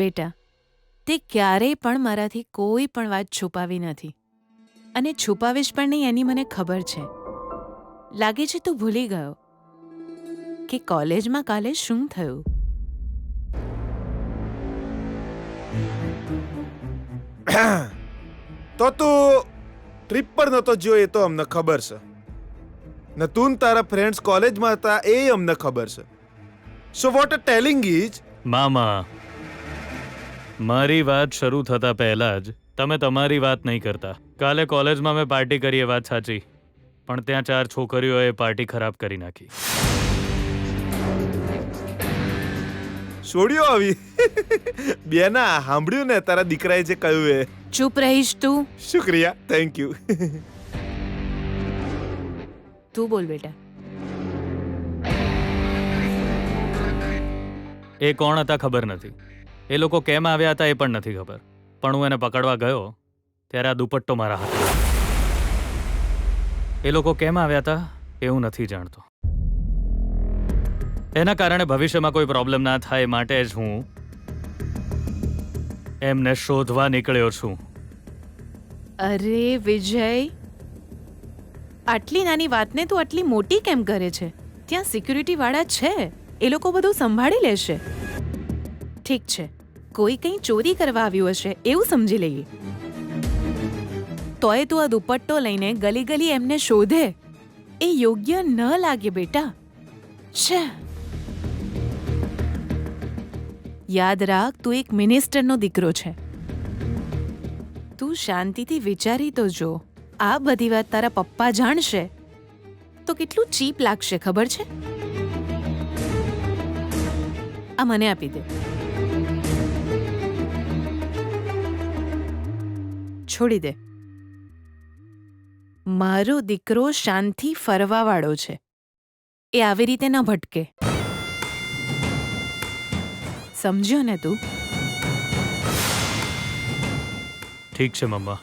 બેટા, તે ક્યારેય પણ મારાથી કોઈ પણ વાત છુપાવી નથી અને છુપાવીશ પણ નહીં એની મને ખબર છે. લાગે છે તું ભૂલી ગયો કે કોલેજમાં કાલે શું થયું. તો તું ટ્રીપ પર નતો ગયો એ તો અમને ખબર છે ને તું ને તારા ફ્રેન્ડ્સ કોલેજમાં હતા એ અમને ખબર છે. So what a telling is મામા, મારી વાત શરૂ થતા પહેલા જ તમે તમારી વાત નહીં કરતા. કાલે કોલેજમાં મેં પાર્ટી કરી એ વાત સાચી, પણ ત્યાં 4 છોકરીઓએ પાર્ટી ખરાબ કરી નાખી. છોડ્યો આવી બેના સાંભળ્યું ને તારા દીકરાએ જે કહ્યું એ. ચૂપ રહીશ તું. શુક્રિયા, થેન્ક યુ. તું બોલ બેટા. એ કોણ હતા ખબર નથી, એ લોકો કેમ આવ્યા હતા એ પણ નથી ખબર, પણ હું એને પકડવા ગયો ત્યારે આ દુપટ્ટો મારા હાથમાં. એ લોકો કેમ આવ્યા હતા એ હું નથી જાણતો. એના કારણે ભવિષ્યમાં કોઈ પ્રોબ્લેમ ના થાય માટે જ હું એમને શોધવા નીકળ્યો છું. અરે વિજય, આટલી નાની વાતને તું આટલી મોટી કેમ કરે છે? ત્યાં સિક્યુરિટી વાળા છે, એ લોકો બધું સંભાળી લેશે. ઠીક છે, કોઈ કંઈ ચોરી કરવા આવ્યું હશે એવું સમજી લઈએ. તોય તું આ દુપટ્ટો લઈને ગલી ગલી એમને શોધે એ યોગ્ય ન લાગે બેટા. છે, યાદ રાખ, તું એક મિનિસ્ટરનો દીકરો છે. તું શાંતિથી વિચારી તો જો, આ બધી વાત તારા પપ્પા જાણશે તો કેટલું ચીપ લાગશે ખબર છે? આ મને આપી દે. છોડી દે. મારો દીકરો શાંતિ ફરવા વાળો છે, એ આવી રીતે ન ભટકે. સમજ્યો ને તું? ઠીક છે મમ્મા,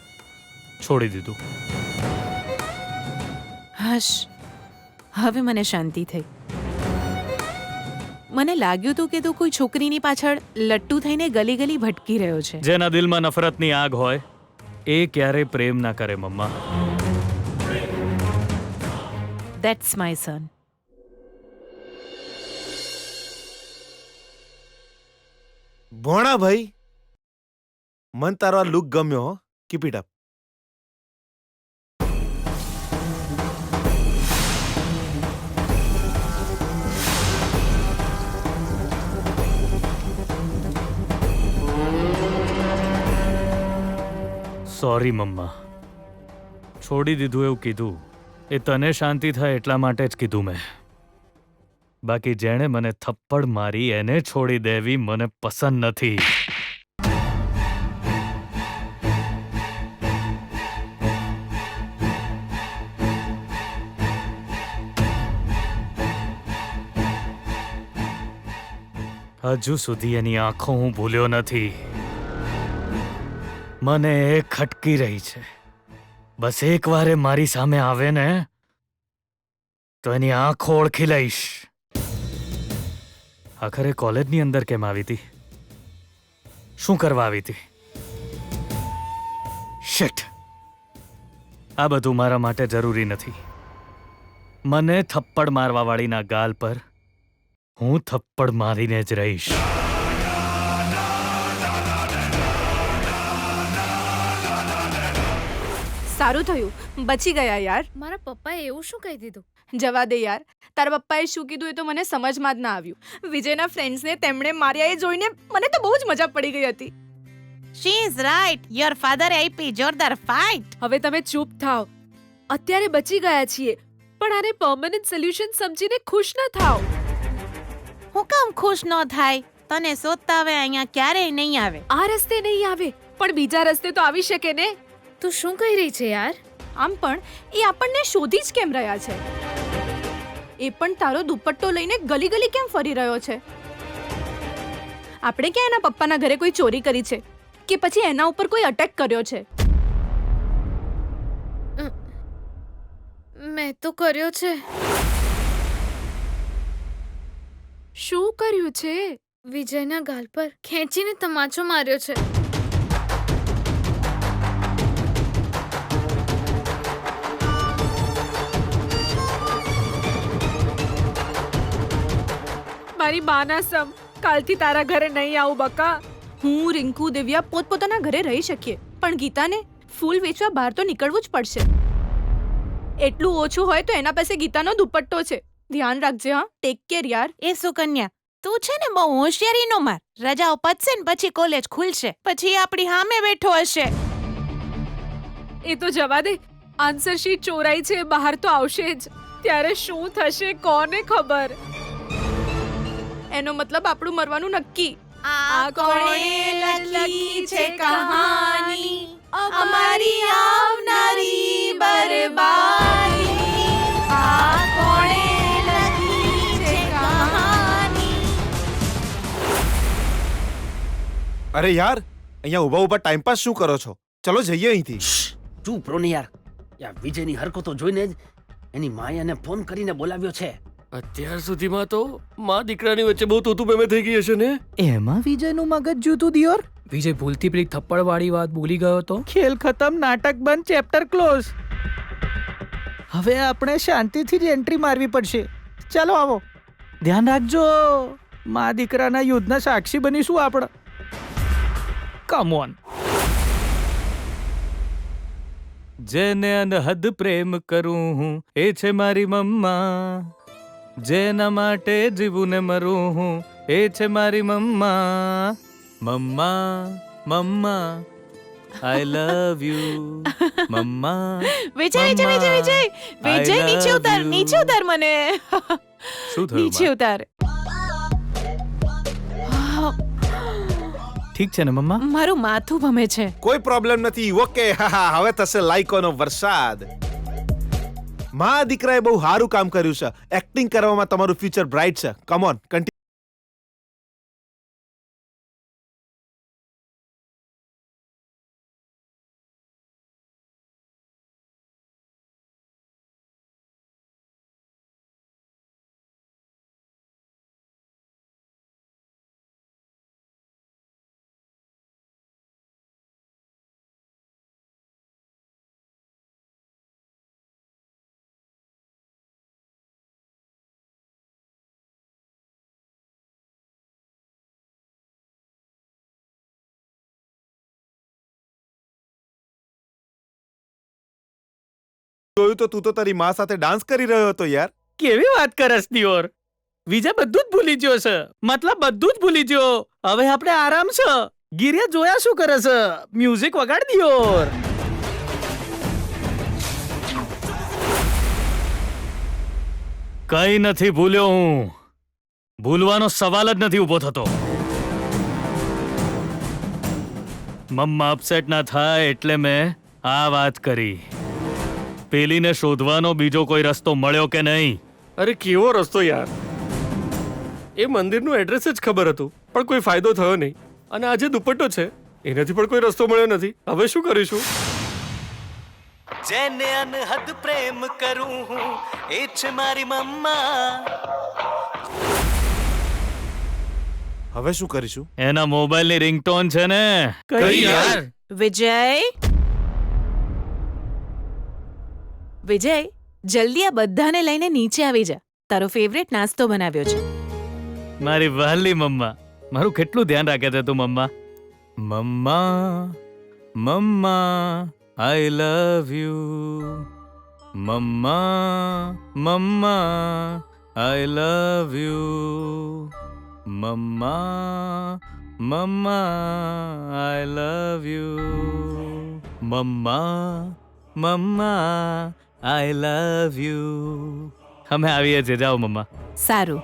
છોડી દીધું. હશ, હવે મને શાંતિ થઈ. મને લાગ્યું તું કે તું કોઈ છોકરીની પાછળ લટ્ટુ થઈને ગલી ગલી ભટકી રહ્યો છે. જેના દિલમાં નફરતની આગ હોય એ ક્યારેય પ્રેમ ના કરે મમ્મા. That's my son. ભોણા ભાઈ, મન તારો આ લુક ગમ્યો હો. Keep it up. સોરી મમ્મા, છોડી દીધું એવું કીધું એ તને શાંતિ થાય એટલા માટે જ કીધું મેં. બાકી જેણે મને થપ્પડ મારી એને છોડી દેવી મને પસંદ નથી. હજુ સુધી એની આંખો હું ભૂલ્યો નથી. મને એ ખટકી રહી છે. બસ એકવાર એ મારી સામે આવે ને તો એની આંખો ઓળખી લઈશ. આખરે કોલેજની અંદર કેમ આવી હતી? શું કરવા આવી હતી? શિટ! આ બધું મારા માટે જરૂરી નથી. મને થપ્પડ મારવા વાળીના ગાલ પર હું થપ્પડ મારીને જ રહીશ. સારું થયું, બચી ગયા યાર. મારા પપ્પાએ એવું શું કહી દીધું? જવા દે યાર, તારા પપ્પાએ શું કીધું એ તો મને સમજમાં જ ના આવ્યું. વિજયના ફ્રેન્ડ્સને તેમણે માર્યા એ જોઈને મને તો બહુ જ મજા પડી ગઈ હતી. She is right. Your father આપી જોરદાર ફાઇટ. હવે તમે ચૂપ થાઓ. અત્યારે બચી ગયા છીએ, પણ આને પરમેનન્ટ સોલ્યુશન સમજીને ખુશ ન થાઓ. હું કામ ખુશ ન થાય? તને શોધતા હવે અહીંયા ક્યારેય નહીં આવે. આ રસ્તે નહીં આવે, પણ બીજા રસ્તે તો આવી શકે ને. તું શું કહી રહી છે યાર? આમ પણ એ આપણને શોધી જ કેમ રહ્યા છે? એ પણ તારો દુપટ્ટો લઈને ગલી ગલી કેમ ફરી રહ્યો છે? આપણે ક્યાં એના પપ્પાના ઘરે કોઈ ચોરી કરી છે કે પછી એના ઉપર કોઈ અટેક કર્યો છે? મેં તો કર્યો છે. શું કર્યું છે? વિજયના ગાલ પર ખેંચીને તમાચો માર્યો છે. મારી બાના સમ કાલથી તારા ઘરે નહીં આવું બકા. હું રિંકુ દિવ્યા પોતપોતાના ઘરે રહી શકીએ, પણ ગીતાને ફૂલ વેચવા બહાર તો નીકળવું જ પડશે. એટલું ઓછું હોય તો એના પાસે ગીતાનો દુપટ્ટો છે. ધ્યાન રાખજે. હા, ટેક કેર યાર. એ સુકન્યા, તું છે ને બહુ હોશિયારી નો માર. રજાઓ પતશે ને પછી કોલેજ ખુલશે, પછી આપણી સામે બેઠો હશે. એ તો જવા દે. આન્સર શીટ ચોરાઈ છે, બહાર તો આવશે જ. ત્યારે શું થશે કોને ખબર. એનો મતલબ આપણું મરવાનું નક્કી. આ કોણે લખી છે કહાની, અમારી આવનારી બરબાદી. આ કોણે લખી છે કહાની. અરે યાર, અહીંયા ઊભા ઊભા ટાઈમ પાસ શું કરો છો? ચલો જઈએ અહીંથી. ચૂપ રહો ને યાર. યા વિજયની હરકતો જોઈને જ એની માએ એને ફોન કરીને બોલાવ્યો છે. અત્યાર સુધીમાં તો માં દીકરાની વચ્ચે બહુ તોતું મેમે થઈ ગઈ હશે ને. એમાં વિજયનું મગજ જૂતું દિયોર. વિજય ભૂલથી પેલી થપ્પડ વાળી વાત ભૂલી ગયો તો. ખેલ ખતમ, નાટક બંધ, ચેપ્ટર ક્લોઝ. હવે આપણે શાંતિથી જ એન્ટ્રી મારવી પડશે. ચાલો આવો. ધ્યાન રાખજો, મા દીકરાના યુદ્ધના સાક્ષી બનીશું આપણે. Come on. જેને અનહદ પ્રેમ કરું હું એ છે મારી મમ્મા. જેના માટે જીવું ને મરું હું એ છે મારી મમ્મા. Mamma mamma I love you mamma. Vijay Vijay Vijay Vijay Vijay, I નીચે love ઉતાર, you. નીચે ઉતાર મને. શું થયું નીચે બા? ઉતાર. ઠીક છે ને મમ્મા? મારું માથું ભમે છે. કોઈ પ્રોબ્લેમ નથી. ઓકે, હવે થશે લાઈકોનો વરસાદ. મા દીકરાએ બહુ સારું કામ કર્યું છે. એક્ટિંગ કરવામાં તમારું ફ્યુચર બ્રાઇટ છે. Come on, continue. જોયું તો તું તો તારી માં સાથે ડાન્સ કરી રહ્યો હતો યાર. કેવી વાત કરસ દિયોર. વિજય બધું જ ભૂલી ગયો છે. મતલબ બધું જ ભૂલી ગયો. હવે આપણે આરામ છે. ગિરિયા જોયા શું કરે છે? મ્યુઝિક વગાડ દિયોર. કઈ નથી ભૂલ્યો હું. ભૂલવાનો સવાલ જ નથી ઊભો થતો. મમ્મા અપસેટ ના થાય એટલે મેં આ વાત કરી. પેલીને શોધવાનો બીજો કોઈ રસ્તો મળ્યો કે નહીં? અરે કેવો રસ્તો યાર. એ મંદિરનું એડ્રેસ જ ખબર હતું, પણ કોઈ ફાયદો થયો નહીં. અને આજે દુપટ્ટો છે, એનાથી પણ કોઈ રસ્તો મળ્યો નથી. હવે શું કરીશું? જેને અનહદ પ્રેમ કરું હું એ છે મારી મમ્મા. હવે શું કરીશું? એના મોબાઈલની રિંગટોન છે ને. કઈ યાર? વિજય, વિજય, જલ્દી આ બધાને લઈને નીચે આવી જા. તારો ફેવરેટ નાસ્તો બનાવ્યો છે. મારી વહાલી મમ્મા, મારું કેટલું ધ્યાન રાખે છે તું મમ્મા. Mamma mamma I love you. Mamma mamma I love you. Mamma mamma I love you. Mamma mamma I love you. અમે આવીએ છીએ. જાઓ મમ્મા. સારું.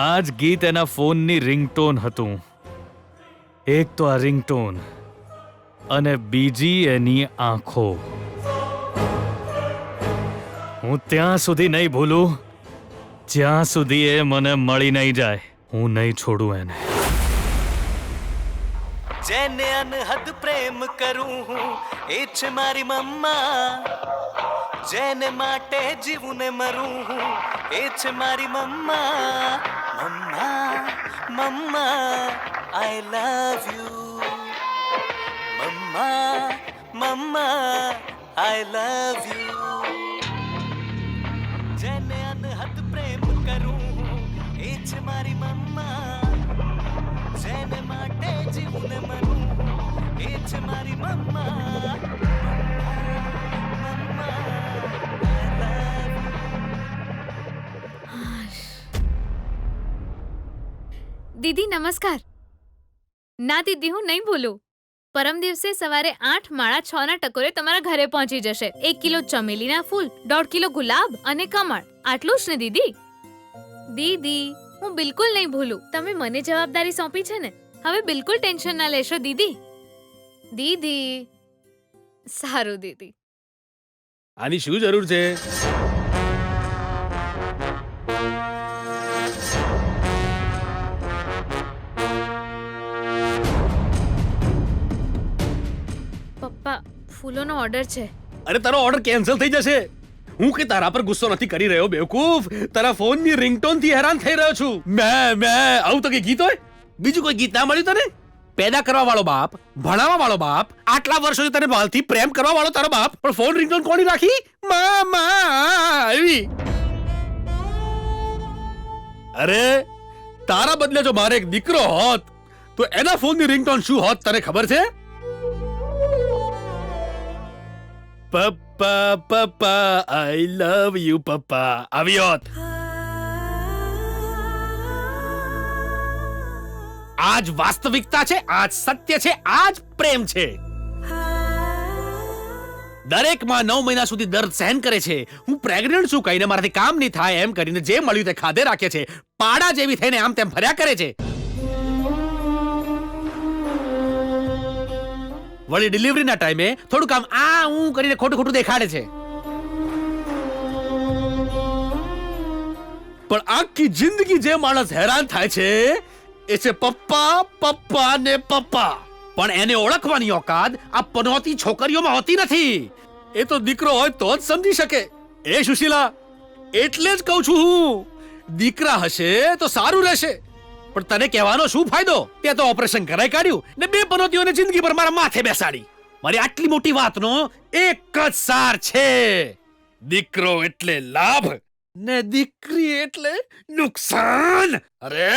આ જ ગીત એના ફોનની રિંગટોન હતું. એક તો આ રિંગટોન અને બીજી એની આંખો. હું ત્યાં સુધી નહીં ભૂલું જ્યાં સુધી એ મને મળી નહીં જાય. હું નહીં છોડું એને. જેને અનહદ પ્રેમ કરું હું એ છે મારી મમ્મા. જેને માટે જીવું ને મરું હું એ છે મારી મમ્મા. Mamma mamma I love you. Mamma mamma I love you. જેને અનહદ પ્રેમ કરું હું એ છે મારી મમ્મા. જેને માટે જીવું ને મરું હું એ છે મારી મમ્મા. દીદી નમસ્કાર. ના દીદી હું નહીં ભૂલું. પરમ દિવસે સવારે 8 માળા 6 ના ટકોરે તમારા ઘરે પહોંચી જશે. 1 કિલો ચમેલીના ફૂલ, 1.5 કિલો ગુલાબ અને કમળ. આટલું જ ને દીદી? દીદી હું બિલકુલ નહીં ભૂલું. તમે મને જવાબદારી સોંપી છે ને, હવે બિલકુલ ટેન્શન ના લેશો દીદી. દીદી સારું દીદી. આની શું જરૂર છે? પપ્પા ફૂલોનો ઓર્ડર છે. અરે તારો ઓર્ડર કેન્સલ થઈ જશે. હું કે તારા પર ગુસ્સો નથી કરી રહ્યો બેવકૂફ. તારા ફોનની રિંગટોન થી હેરાન થઈ રહ્યો છું. મેં આવું તો કે ગીત હોય? બીજું કોઈ ગીત ના મળ્યું તને? પેદા કરવા વાળો બાપ, ભણાવવા વાળો બાપ, આટલા વર્ષોથી તને બાલથી પ્રેમ કરવા વાળો તારો બાપ, પણ ફોન રિંગટોન કોની રાખી? એવી. અરે તારા બદલે જો મારે એક દીકરો હોત તો એના ફોનની રિંગટોન શું હોત તને ખબર છે? પપ્પા પપ્પા આઈ લવ યુ પપ્પા આવી હોત. આજ વાસ્તવિકતા છે, આજ સત્ય છે, આજ પ્રેમ છે. દરેક માં 9 મહિના સુધી દર્દ સહન કરે છે. હું પ્રેગ્નન્ટ છું કહીને મારાથી કામ નહીં થાય એમ કરીને જે મળ્યું તે ખાધે રાખે છે. પાડા જેવી થઈને આમ તેમ ફર્યા કરે છે. વળી ડિલિવરીના ટાઈમે થોડું કામ હું કરીને ખોટું દેખાડે છે. પણ આખી જિંદગી જે માણસ હેરાન થાય છે એ છે પપ્પા પપ્પા ને પપ્પા. પણ એને ઓળખવાની ઓકાત આ પનોતી છોકરીઓમાં હોતી નથી. એ તો દીકરો હોય તો જ સમજી શકે. એ સુશીલા, એટલે જ કહું છું હું, દીકરા હશે તો સારું રહેશે. પણ તને કહેવાનો શું ફાયદો? તે તો ઓપરેશન કરાઈ કાઢ્યું ને 2 પનોતીઓને જિંદગી પર મારા માથે બેસાડી. મારી આટલી મોટી વાતનો એક જ સાર છે. દીકરો એટલે લાભ ને દીકરી એટલે નુકસાન. અરે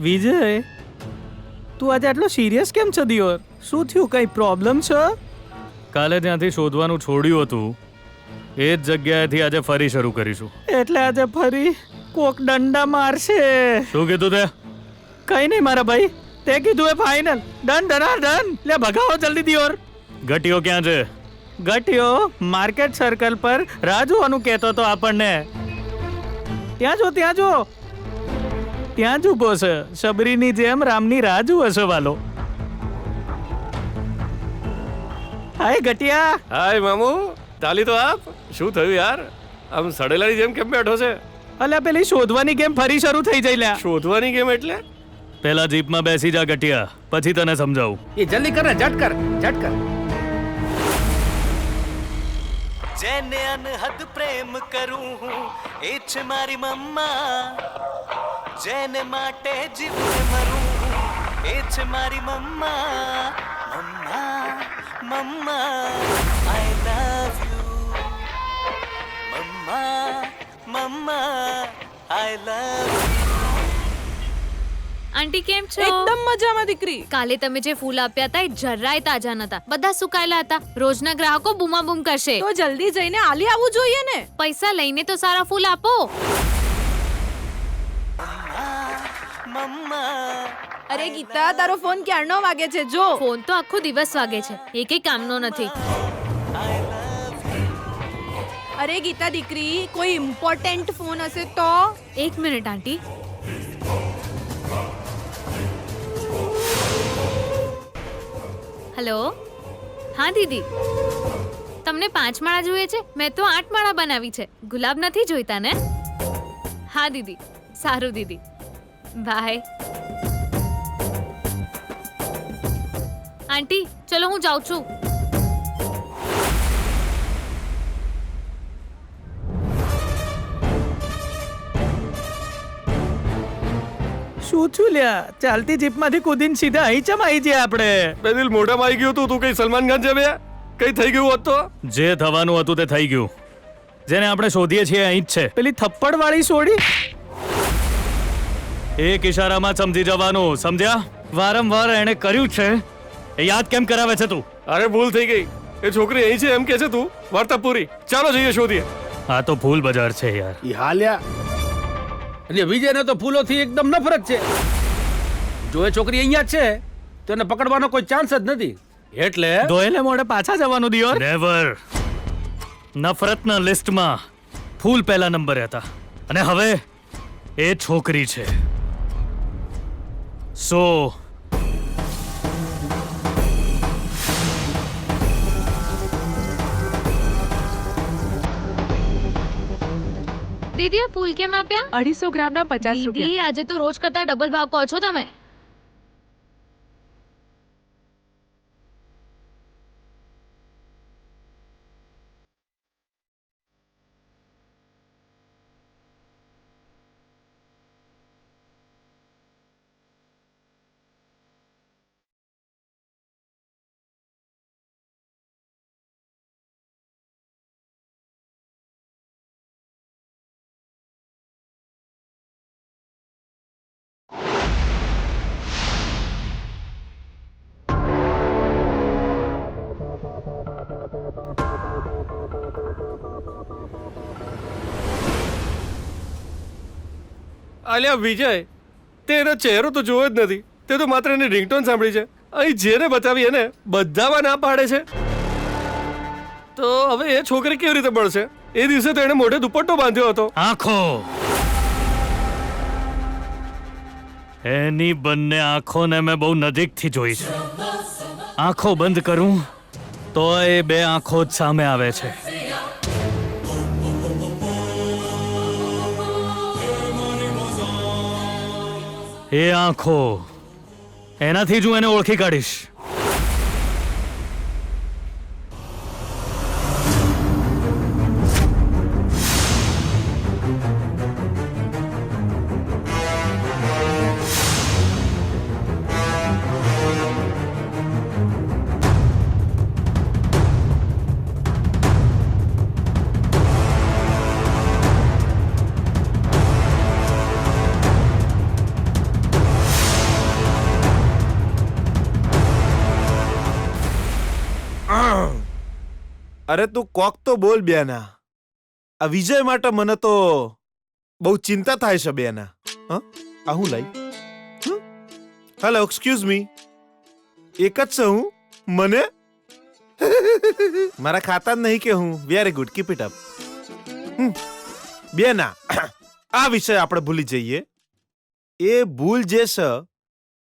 વિજય, તું આજે આટલો સિરિયસ કેમ છે દિયોર? શું થયું, કઈ પ્રોબ્લેમ છે? કાલે ત્યાંથી શોધવાનું છોડ્યું હતું એ જ જગ્યાએથી આજે ફરી શરૂ કરીશું. એટલે આજે ફરી કોક દંડા મારશે? શું કીધું તે? કઈ નહીં મારા ભાઈ, તે કીધું એ ફાઇનલ. ડન. લે ભગાવો જલ્દી દિયોર. ગટીઓ ક્યાં છે? ગટિયો માર્કેટ સર્કલ પર રાહ જોવાનું કહેતો તો આપણને. ત્યાં જો ત્યાં જ ઉભો છે, શબરીની જેમ રામની રાહ જુએ છે વાલો. હાય ગટિયા. હાય મામુ, તાલી તો આપ. શું થયું યાર, આમ સડેલાની જેમ કેમ બેઠો છે? અલ્યા પેલી શોધવાની ગેમ ફરી શરૂ થઈ જઈ લ્યા. શોધવાની ગેમ એટલે? પેલા જીપમાં બેસી જા ગટિયા, પછી તને સમજાવું. એ જલ્દી કર ને, ઝટ કર. જેને અનહદ પ્રેમ કરું હું એ છે મારી મમ્મા. જેને માટે જીવું ને મરું હું એ છે મારી મમ્મા. Mamma mamma I love you. Mamma mamma I love you. આંટી કેમ છો? એકદમ મજામાં દીકરી. કાલે તમે જે ફૂલ આપ્યા હતા એ જરાય તાજા નતા, બધા સુકાયેલા હતા. રોજના ગ્રાહકો બૂમાબૂમ કરશે. તો જલ્દી જઈને આલી આવવું જોઈએ ને. પૈસા લઈને તો સારા ફૂલ આપો. મમ્મા અરે ગીતા, તારો ફોન ક્યારનો વાગે છે જો. ફોન તો આખો દિવસ વાગે છે, એ કઈ કામનો નથી. અરે ગીતા દીકરી, કોઈ ઇમ્પોર્ટન્ટ ફોન હશે તો. 1 મિનિટ આંટી. હેલો હા દીદી, તમને 5 માળા જોઈએ છે? મેં તો 8 માળા બનાવી છે. ગુલાબ નથી જોઈતા ને? હા દીદી, સારું દીદી, બાય. આંટી ચલો હું જાઉં છું. શું છું લ્યા, ચાલતી જીપમાંથી કૂદીને સીધા અહીં ચમ આવી ગયા આપણે? બે દિલ મોઢામાં આવી ગયું તું કઈ સલમાન ખાન છે બે? કઈ થઈ ગયું હોત તો? જે થવાનું હતું તે થઈ ગયું. જેને આપણે શોધીએ છીએ અહીં જ છે. પેલી થપ્પડ વાળી છોડી એક ઈશારામાં સમજી જવાનું, સમજ્યા? વારંવાર એણે કર્યું છે એ યાદ કેમ કરાવે છે તું? અરે ભૂલ થઈ ગઈ. એ છોકરી અહીં છે એમ કે છે તું. વાર્તા પૂરી. ચાલો જઈએ શોધીએ. આ તો ફૂલ બજાર છે યાર. ઈ હાલ્યા. અને વિજયને તો ફૂલોથી એકદમ નફરત છે. જો એ છોકરી અહીંયા જ છે તો એને પકડવાનો કોઈ ચાન્સ જ નથી. એટલે દોયલે મોડે પાછા જવાનું દિયોર. નેવર. નફરતના લિસ્ટમાં ફૂલ પહેલા નંબરે હતા અને હવે એ છોકરી છે. સો દીદી આ ફૂલ કેમ આપ્યા? 250 ગ્રામના 50 રૂપિયા. દીદી આજે તો રોજ કરતા ડબલ ભાવ કહો છો તમે. આલિયા વિજય, તે એનો ચહેરો તો જોયો જ નથી. તે તો માત્ર એની રિંગટોન સાંભળી છે. અહીં જેને બતાવી એને બધામાં ના પાડે છે. તો હવે એ છોકરી કેવી રીતે મળશે? એ દિવસે તો એને મોઢે દુપટ્ટો બાંધ્યો હતો. આંખો, એની બંને આંખોને મેં બહુ નજીકથી જોઈ છે. આંખો બંધ કરું તો એ બે આંખો જ સામે આવે છે. એ આંખો, એનાથી જ હું એને ઓળખી કાઢીશ. અરે તું કોક તો બોલ બેના. આ વિજય માટે મને તો બહુ ચિંતા થાય છે બેના. આ હું લઈ? Hello, excuse me. એક જ છે હું? મને મારા ખાતા જ નહીં કે હું? Very good, keep it up. બેના, આ વિષય આપણે ભૂલી જઈએ. એ ભૂલ જે છે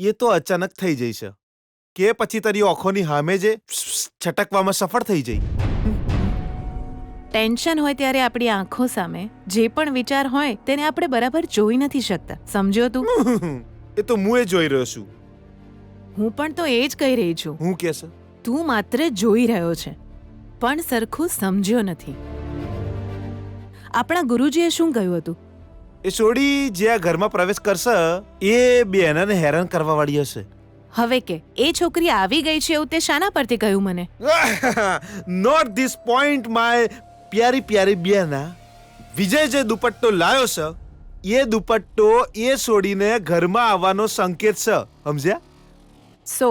એ તો અચાનક થઈ જઈ છે કે પછી તારી આંખોની સામે જે છટકવામાં સફળ થઈ જઈ. ટેન્શન હોય ત્યારે આપણી આંખો સામે જે પણ વિચાર હોય તેને આપણે બરાબર જોઈ નથી શકતા. સમજ્યો તું? એ તો હું એ જોઈ રહ્યો છું. હું પણ તો એ જ કહી રહી છું. હું કે છે? તું માત્ર જોઈ રહ્યો છે પણ સરખું સમજ્યો નથી. આપણા ગુરુજીએ શું કહ્યું હતું? એ છોડી જે આ ઘરમાં પ્રવેશ કરશે એ બેનાને હેરાન કરવા વાળી હશે. હવે કે એ છોકરી આવી ગઈ છે એવું તે શાના પરથી કહ્યું મને? નોટ ધીસ પોઈન્ટ માય પ્યારી પ્યારી બેના. વિજય જે દુપટ્ટો લાયો છે એ દુપટ્ટો એ છોડીને ઘરમાં આવવાનો સંકેત છે, સમજ્યા? સો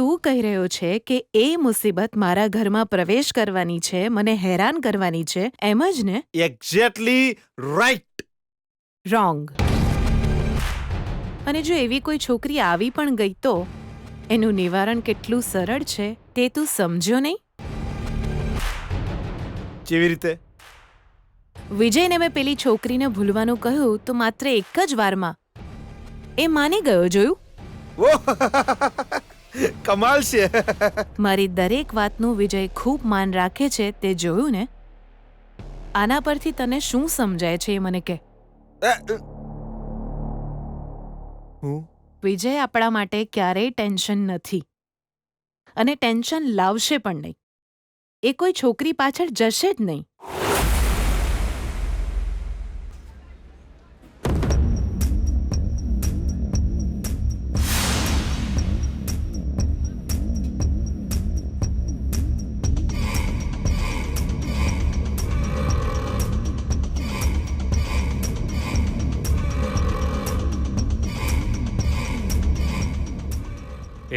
તું કહી રહ્યો છે કે એ મુસીબત મારા ઘરમાં પ્રવેશ કરવાની છે, મને હેરાન કરવાની છે, એમ જ ને? Exactly right. રોંગ. અને જો એવી કોઈ છોકરી આવી પણ ગઈ તો એનું નિવારણ કેટલું સરળ છે તે તું સમજ્યો નહીં? કેવી રીતે? વિજયને મેં પેલી છોકરીને ભૂલવાનું કહ્યું તો માત્ર એક જ વારમાં એ માની ગયો, જોયું? કમાલ છે. મારી દરેક વાતનું વિજય ખૂબ માન રાખે છે તે જોયું ને? આના પરથી તને શું સમજાય છે એ મને કહે. હું વિજય આપણા માટે ક્યારેય ટેન્શન નથી અને ટેન્શન લાવશે પણ નહીં. એ કોઈ છોકરી પાછળ જશે જ નહીં.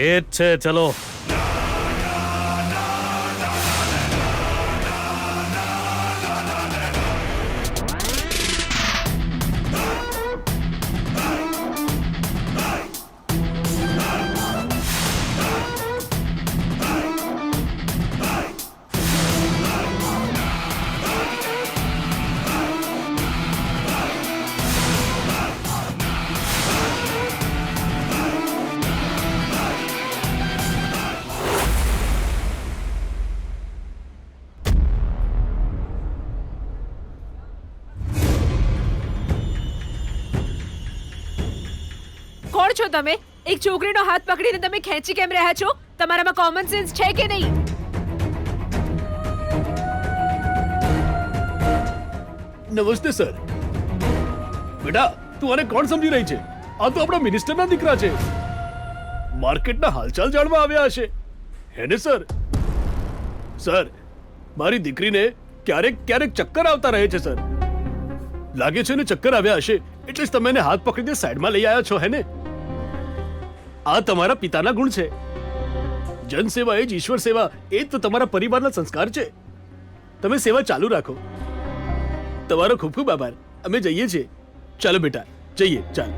એ જ છે, ચલો. કોણ છો તમે? એક છોકરીનો હાથ પકડીને તમે ખેંચી કેમ રહ્યા છો? તમારામાં કોમન સેન્સ છે કે નહીં? નમસ્તે સર. બેટા, તું આને કોણ સમજી રહી છે? આ તો આપણા મિનિસ્ટરના દીકરા છે. માર્કેટના હાલચાલ જાણવા આવ્યા હશે હે ને સર? સર, મારી દીકરીને ક્યારેક ક્યારેક ચક્કર આવતા રહે છે સર. લાગે છે ને ચક્કર આવ્યા હશે એટલે જ તમે એને હાથ પકડીને સાઈડમાં લઈ આવ્યા છો હે ને? આ તમારા પિતાના ગુણ છે. જનસેવા એ જ ઈશ્વર સેવા, એ જ તો તમારા પરિવારના સંસ્કાર છે. તમે સેવા ચાલુ રાખો. તમારો ખૂબ ખૂબ આભાર. અમે જઈએ છીએ. ચાલો બેટા, જઈએ. ચાલ.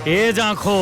એ જ આંખો